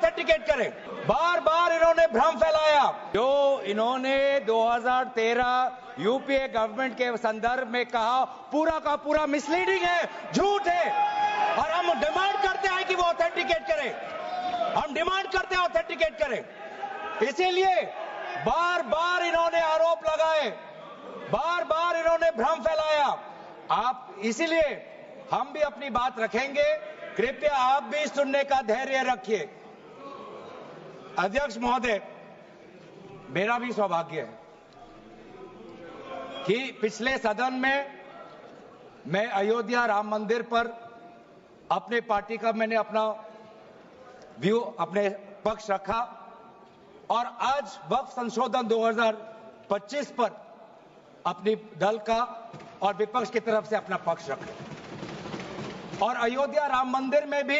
Authenticate करें। बार बार इन्होंने भ्रम फैलाया। जो इन्होंने 2013 यूपीए गवर्नमेंट के संदर्भ में कहा, पूरा का पूरा मिसलीडिंग है, झूठ है। और हम डिमांड करते हैं कि वो ऑथेंटिकेट करें। हम डिमांड करते हैं ऑथेंटिकेट करें। इसीलिए बार बार इन्होंने आरोप लगाए, बार बार इन्होंने भ्रम फैलाया। आप इसीलिए हम भी अपनी बात रखेंगे। कृपया आप भी सुनने का धैर्य रखिए। अध्यक्ष महोदय, मेरा भी सौभाग्य है कि पिछले सदन में मैं अयोध्या राम मंदिर पर अपने पार्टी का मैंने अपना व्यू, अपने पक्ष रखा और आज वक्फ संशोधन 2025 पर अपनी दल का और विपक्ष की तरफ से अपना पक्ष रखा। और अयोध्या राम मंदिर में भी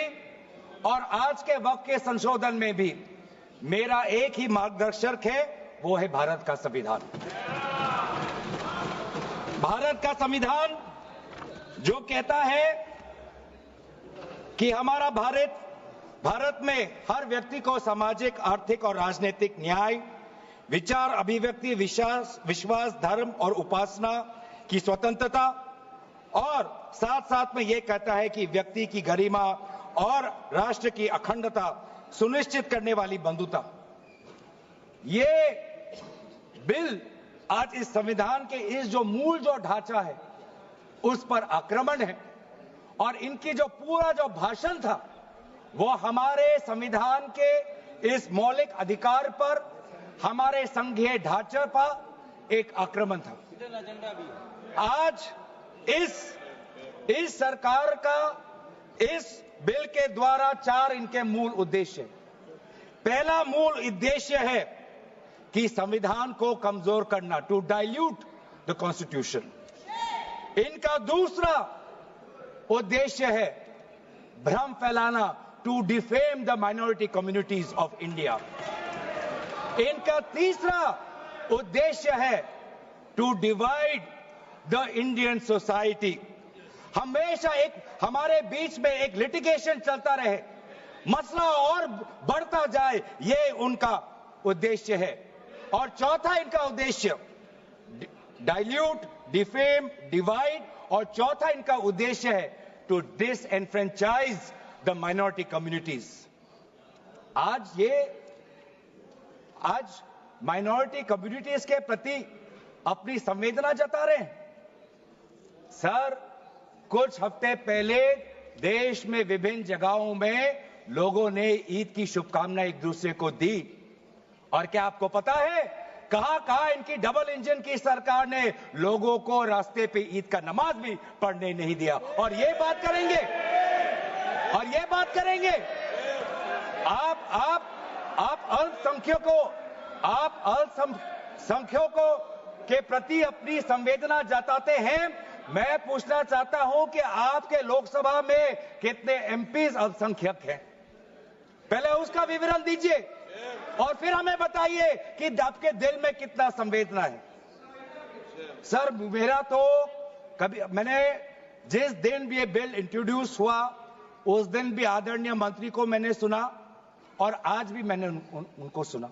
और आज के वक्फ के संशोधन में भी मेरा एक ही मार्गदर्शक है, वो है भारत का संविधान। भारत का संविधान जो कहता है कि हमारा भारत में हर व्यक्ति को सामाजिक, आर्थिक और राजनीतिक न्याय, विचार, अभिव्यक्ति, विश्वास, धर्म और उपासना की स्वतंत्रता और साथ साथ में यह कहता है कि व्यक्ति की गरिमा और राष्ट्र की अखंडता सुनिश्चित करने वाली बंधुता। ये बिल आज इस संविधान के इस जो मूल जो ढांचा है उस पर आक्रमण है। और इनकी जो पूरा जो भाषण था वो हमारे संविधान के इस मौलिक अधिकार पर, हमारे संघीय ढांचे पर एक आक्रमण था। आज इस सरकार का इस बिल के द्वारा 4 इनके मूल उद्देश्य। पहला मूल उद्देश्य है कि संविधान को कमजोर करना, टू डाइल्यूट द कॉन्स्टिट्यूशन। इनका दूसरा उद्देश्य है भ्रम फैलाना, to defame the minority communities of India. इनका तीसरा उद्देश्य है to divide the Indian society. हमेशा हमारे बीच में एक लिटिगेशन चलता रहे, मसला और बढ़ता जाए, ये उनका उद्देश्य है। और चौथा इनका उद्देश्य डाइल्यूट, डिफेम, डिवाइड, और चौथा इनका उद्देश्य है to disenfranchise the minority communities. आज माइनॉरिटी कम्युनिटीज के प्रति अपनी संवेदना जता रहे हैं। सर, कुछ हफ्ते पहले देश में विभिन्न जगहों में लोगों ने ईद की शुभकामनाएं एक दूसरे को दी। और क्या आपको पता है कहां इनकी डबल इंजन की सरकार ने लोगों को रास्ते पे ईद का नमाज भी पढ़ने नहीं दिया। और ये बात करेंगे आप अल्पसंख्यकों के प्रति अपनी संवेदना जताते हैं। मैं पूछना चाहता हूं कि आपके लोकसभा में कितने एमपीज अल्पसंख्यक हैं? पहले उसका विवरण दीजिए और फिर हमें बताइए कि आपके दिल में कितना संवेदना है। सर, मेरा तो मैंने जिस दिन भी ये बिल इंट्रोड्यूस हुआ उस दिन भी आदरणीय मंत्री को मैंने सुना और आज भी मैंने उनको सुना।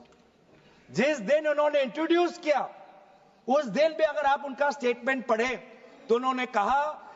जिस दिन उन्होंने इंट्रोड्यूस किया उस दिन भी अगर आप उनका स्टेटमेंट पढ़े तो उन्होंने कहा